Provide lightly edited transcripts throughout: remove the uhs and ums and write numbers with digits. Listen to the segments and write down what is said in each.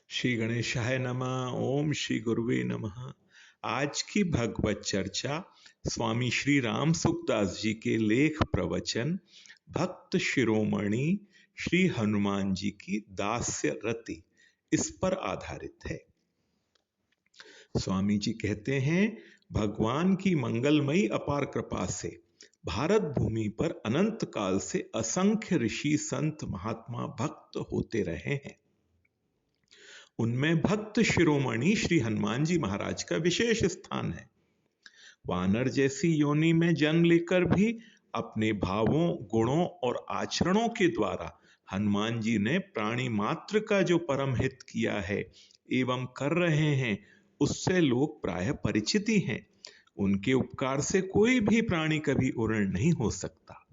श्री गणेशाय नमः। ओम श्री गुरुवे नमः। आज की भगवत चर्चा स्वामी श्री राम सुखदास जी के लेख प्रवचन भक्त शिरोमणि श्री हनुमान जी की दास्य रति, इस पर आधारित है। स्वामी जी कहते हैं, भगवान की मंगलमयी अपार कृपा से भारत भूमि पर अनंत काल से असंख्य ऋषि संत महात्मा भक्त होते रहे हैं। उनमें भक्त शिरोमणि श्री हनुमान जी महाराज का विशेष स्थान है। वानर जैसी योनि में जन्म लेकर भी अपने भावों, गुणों और आचरणों के द्वारा हनुमान जी ने प्राणी मात्र का जो परम हित किया है एवं कर रहे हैं, उससे लोग प्रायः परिचित ही हैं। उनके उपकार से कोई भी प्राणी कभी उऋण नहीं हो सकता।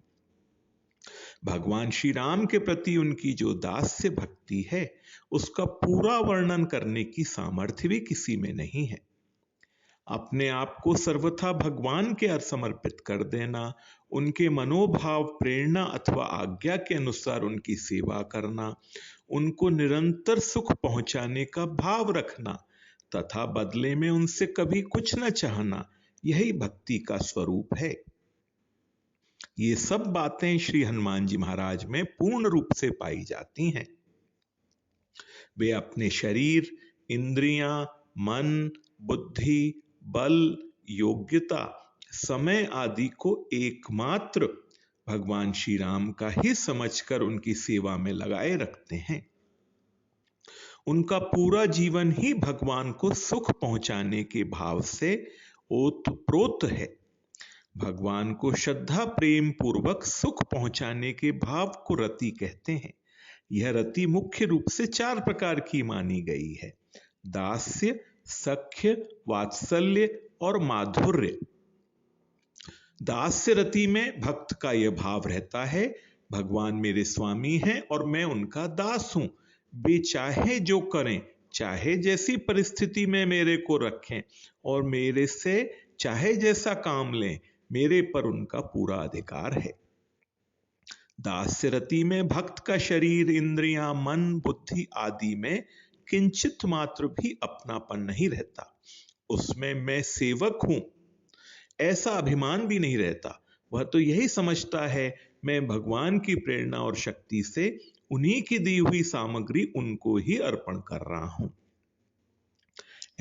भगवान श्री राम के प्रति उनकी जो दास्य भक्ति है, उसका पूरा वर्णन करने की सामर्थ्य भी किसी में नहीं है। अपने आप को सर्वथा भगवान के समर्पित कर देना, उनके मनोभाव, प्रेरणा अथवा आज्ञा के अनुसार उनकी सेवा करना, उनको निरंतर सुख पहुंचाने का भाव रखना तथा बदले में उनसे कभी कुछ न चाहना, यही भक्ति का स्वरूप है। ये सब बातें श्री हनुमान जी महाराज में पूर्ण रूप से पाई जाती हैं। वे अपने शरीर, इंद्रियां, मन, बुद्धि, बल, योग्यता, समय आदि को एकमात्र भगवान श्री राम का ही समझकर उनकी सेवा में लगाए रखते हैं। उनका पूरा जीवन ही भगवान को सुख पहुंचाने के भाव से ओतप्रोत है। भगवान को श्रद्धा प्रेम पूर्वक सुख पहुंचाने के भाव को रति कहते हैं। यह रति मुख्य रूप से 4 प्रकार की मानी गई है: दास्य, सख्य, वात्सल्य और माधुर्य। दास्य रति में भक्त का यह भाव रहता है, भगवान मेरे स्वामी हैं और मैं उनका दास हूं। वे चाहे जो करें, चाहे जैसी परिस्थिति में मेरे को रखें और मेरे से चाहे जैसा काम लें, मेरे पर उनका पूरा अधिकार है। दास्य रति में भक्त का शरीर, इंद्रियां, मन, बुद्धि आदि में किंचित मात्र भी अपनापन नहीं रहता। उसमें मैं सेवक हूं ऐसा अभिमान भी नहीं रहता। वह तो यही समझता है, मैं भगवान की प्रेरणा और शक्ति से उन्हीं की दी हुई सामग्री उनको ही अर्पण कर रहा हूं।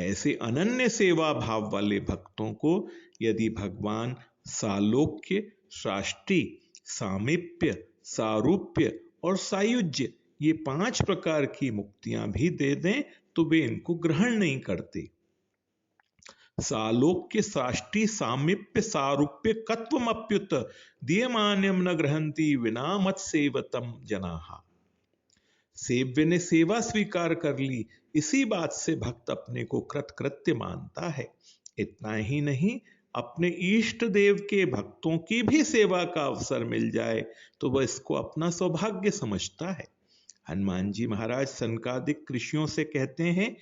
ऐसे अनन्य सेवा भाव वाले भक्तों को यदि भगवान सालोक्य, साष्टि, सामीप्य, सारूप्य और सायुज्य, ये 5 प्रकार की मुक्तियां भी दे दें तो वे इनको ग्रहण नहीं करते। सालोक्य, साष्टि, सामीप्य, सारूप्य कत्वमप्युत दीयमान्यम न ग्रहंति विना मत सेवतम जनाः। सेव्य ने सेवा स्वीकार कर ली, इसी बात से भक्त अपने को कृतकृत्य मानता है। इतना ही नहीं, अपने इष्ट देव के भक्तों की भी सेवा का अवसर मिल जाए तो वह इसको अपना सौभाग्य समझता है। हनुमान जी महाराज सनकादिक ऋषियों से कहते हैं,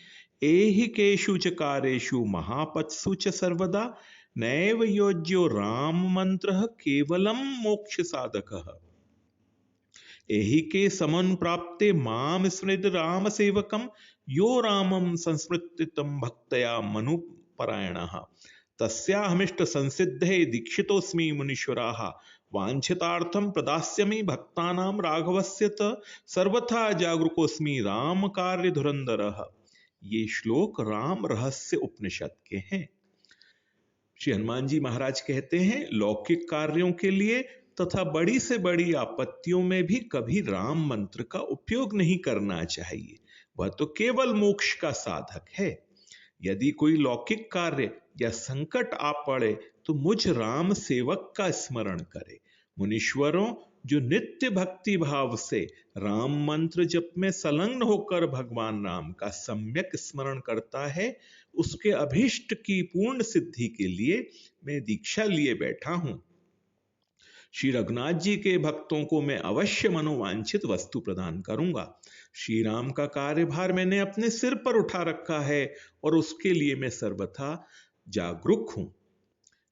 एहि केषु च कारेषु महापत्सु च सर्वदा नैव योज्यो राम मंत्र केवलम मोक्ष साधकः। एहि के समन प्राप्ते माम स्मृत राम सेवकम यो रामम संस्मृतितम भक्तया मनुपरायणः तस्याहमिष्ट संसिद्धे दीक्षितोस्मि मुनीश्वराः वांछितार्थम प्रदास्यमि भक्तानां राघवस्य त सर्वथा जागरूकोस्मि राम कार्य धुरंधरः। ये श्लोक राम रहस्य उपनिषद के हैं। श्री हनुमान जी महाराज कहते हैं, लौकिक कार्यों के लिए तथा बड़ी से बड़ी आपत्तियों में भी कभी राम मंत्र का उपयोग नहीं करना चाहिए। वह तो केवल मोक्ष का साधक है। यदि कोई लौकिक कार्य या संकट आ पड़े तो मुझ राम सेवक का स्मरण करे। मुनीश्वरों, जो नित्य भक्ति भाव से राम मंत्र जप में संलग्न होकर भगवान राम का सम्यक स्मरण करता है, उसके अभीष्ट की पूर्ण सिद्धि के लिए मैं दीक्षा लिए बैठा हूं। श्री रघुनाथ जी के भक्तों को मैं अवश्य मनोवांछित वस्तु प्रदान करूंगा। श्री राम का कार्यभार मैंने अपने सिर पर उठा रखा है और उसके लिए मैं सर्वथा जागरूक हूं।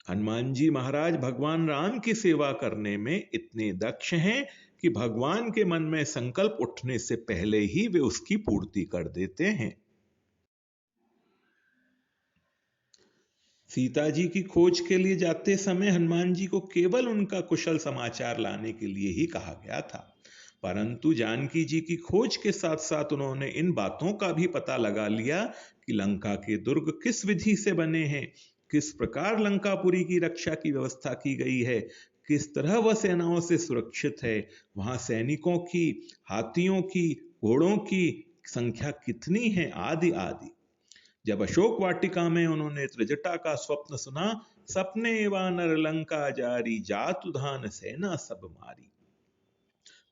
हनुमान जी महाराज भगवान राम की सेवा करने में इतने दक्ष हैं कि भगवान के मन में संकल्प उठने से पहले ही वे उसकी पूर्ति कर देते हैं। सीता जी की खोज के लिए जाते समय हनुमान जी को केवल उनका कुशल समाचार लाने के लिए ही कहा गया था, परंतु जानकी जी की खोज के साथ साथ उन्होंने इन बातों का भी पता लगा लिया कि लंका के दुर्ग किस विधि से बने हैं, किस प्रकार लंकापुरी की रक्षा की व्यवस्था की गई है, किस तरह वह सेनाओं से सुरक्षित है, वहां सैनिकों की, हाथियों की, घोड़ों की संख्या कितनी है, आदि आदि। जब अशोक वाटिका में उन्होंने त्रिजटा का स्वप्न सुना, सपने वानर लंका जारी, जातु धान सेना सब मारी,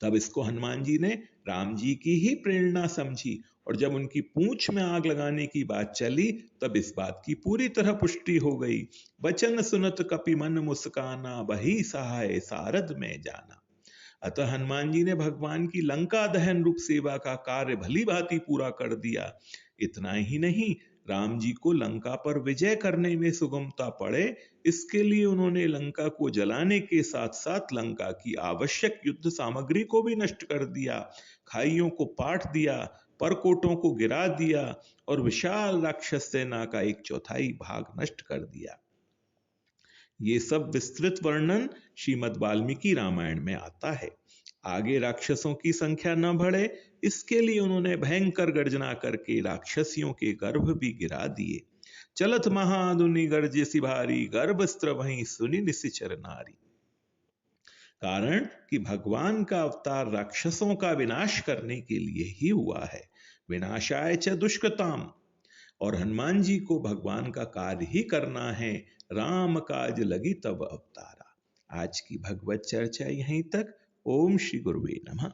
तब इसको हनुमान जी ने राम जी की ही प्रेरणा समझी, और जब उनकी पूंछ में आग लगाने की बात चली तब इस बात की पूरी तरह पुष्टि हो गई। बचन सुनत कपि मन मुस्काना, बही सहाय सारद में जाना। अतः हनुमान जी ने भगवान की लंका दहन रूप सेवा का कार्य भली भांति पूरा कर दिया। इतना ही नहीं, राम जी को लंका पर विजय करने में सुगमता पड़े, इसके लिए उन्होंने लंका को जलाने के साथ साथ लंका की आवश्यक युद्ध सामग्री को भी नष्ट कर दिया, खाइयों को पाट दिया, परकोटों को गिरा दिया और विशाल राक्षस सेना का 1/4 भाग नष्ट कर दिया। ये सब विस्तृत वर्णन श्रीमद् वाल्मीकि रामायण में आता है। आगे राक्षसों की संख्या न बढ़े, इसके लिए उन्होंने भयंकर गर्जना करके राक्षसियों के गर्भ भी गिरा दिए। चलत महादुनि गर्जसि भारी, गर्भस्त्र वहीं सुनि निशिचर नारी। कारण कि भगवान का अवतार राक्षसों का विनाश करने के लिए ही हुआ है। विनाशाय च दुष्कृताम, और हनुमान जी को भगवान का कार्य ही करना है। राम काज लगी तब अवतारा। आज की भगवत चर्चा यहीं तक। ओम श्री गुरुवे नमः।